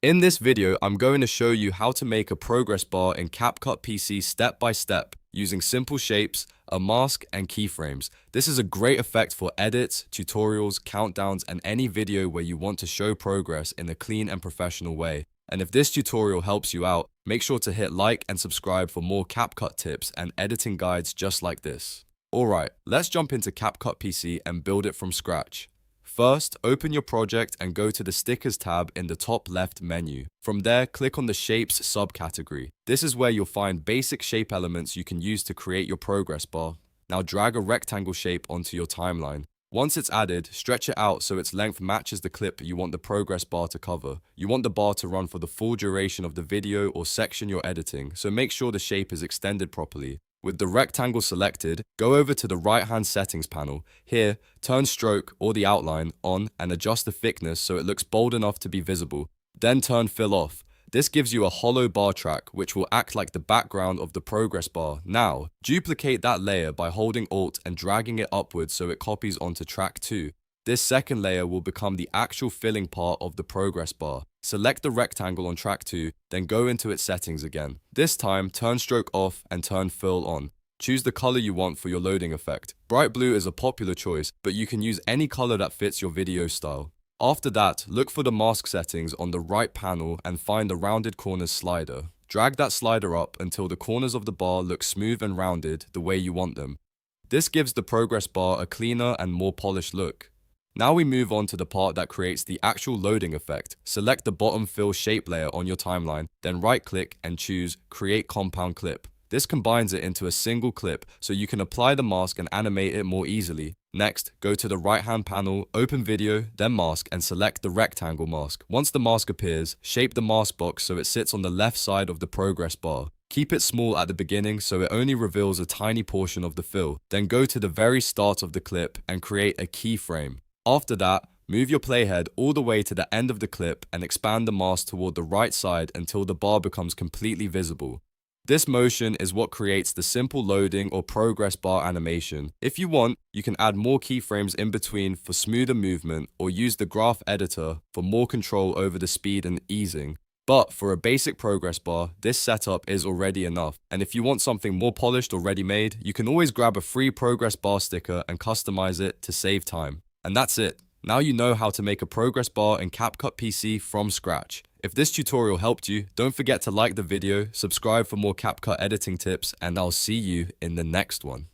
In this video, I'm going to show you how to make a progress bar in CapCut PC step by step using simple shapes, a mask, and keyframes. This is a great effect for edits, tutorials, countdowns, and any video where you want to show progress in a clean and professional way. And if this tutorial helps you out, make sure to hit like and subscribe for more CapCut tips and editing guides just like this. Alright, let's jump into CapCut PC and build it from scratch. First, open your project and go to the Stickers tab in the top left menu. From there, click on the Shapes subcategory. This is where you'll find basic shape elements you can use to create your progress bar. Now drag a rectangle shape onto your timeline. Once it's added, stretch it out so its length matches the clip you want the progress bar to cover. You want the bar to run for the full duration of the video or section you're editing, so make sure the shape is extended properly. With the rectangle selected, go over to the right-hand settings panel. Here, turn stroke or the outline on and adjust the thickness so it looks bold enough to be visible. Then turn fill off. This gives you a hollow bar track which will act like the background of the progress bar. Now, duplicate that layer by holding Alt and dragging it upwards so it copies onto track 2. This second layer will become the actual filling part of the progress bar. Select the rectangle on track 2, then go into its settings again. This time, turn stroke off and turn fill on. Choose the color you want for your loading effect. Bright blue is a popular choice, but you can use any color that fits your video style. After that, look for the mask settings on the right panel and find the rounded corners slider. Drag that slider up until the corners of the bar look smooth and rounded the way you want them. This gives the progress bar a cleaner and more polished look. Now we move on to the part that creates the actual loading effect. Select the bottom fill shape layer on your timeline, then right-click and choose Create Compound Clip. This combines it into a single clip so you can apply the mask and animate it more easily. Next, go to the right-hand panel, open Video, then Mask, and select the rectangle mask. Once the mask appears, shape the mask box so it sits on the left side of the progress bar. Keep it small at the beginning so it only reveals a tiny portion of the fill. Then go to the very start of the clip and create a keyframe. After that, move your playhead all the way to the end of the clip and expand the mask toward the right side until the bar becomes completely visible. This motion is what creates the simple loading or progress bar animation. If you want, you can add more keyframes in between for smoother movement or use the graph editor for more control over the speed and easing. But for a basic progress bar, this setup is already enough. And if you want something more polished or ready-made, you can always grab a free progress bar sticker and customize it to save time. And that's it. Now you know how to make a progress bar in CapCut PC from scratch. If this tutorial helped you, don't forget to like the video, subscribe for more CapCut editing tips, and I'll see you in the next one.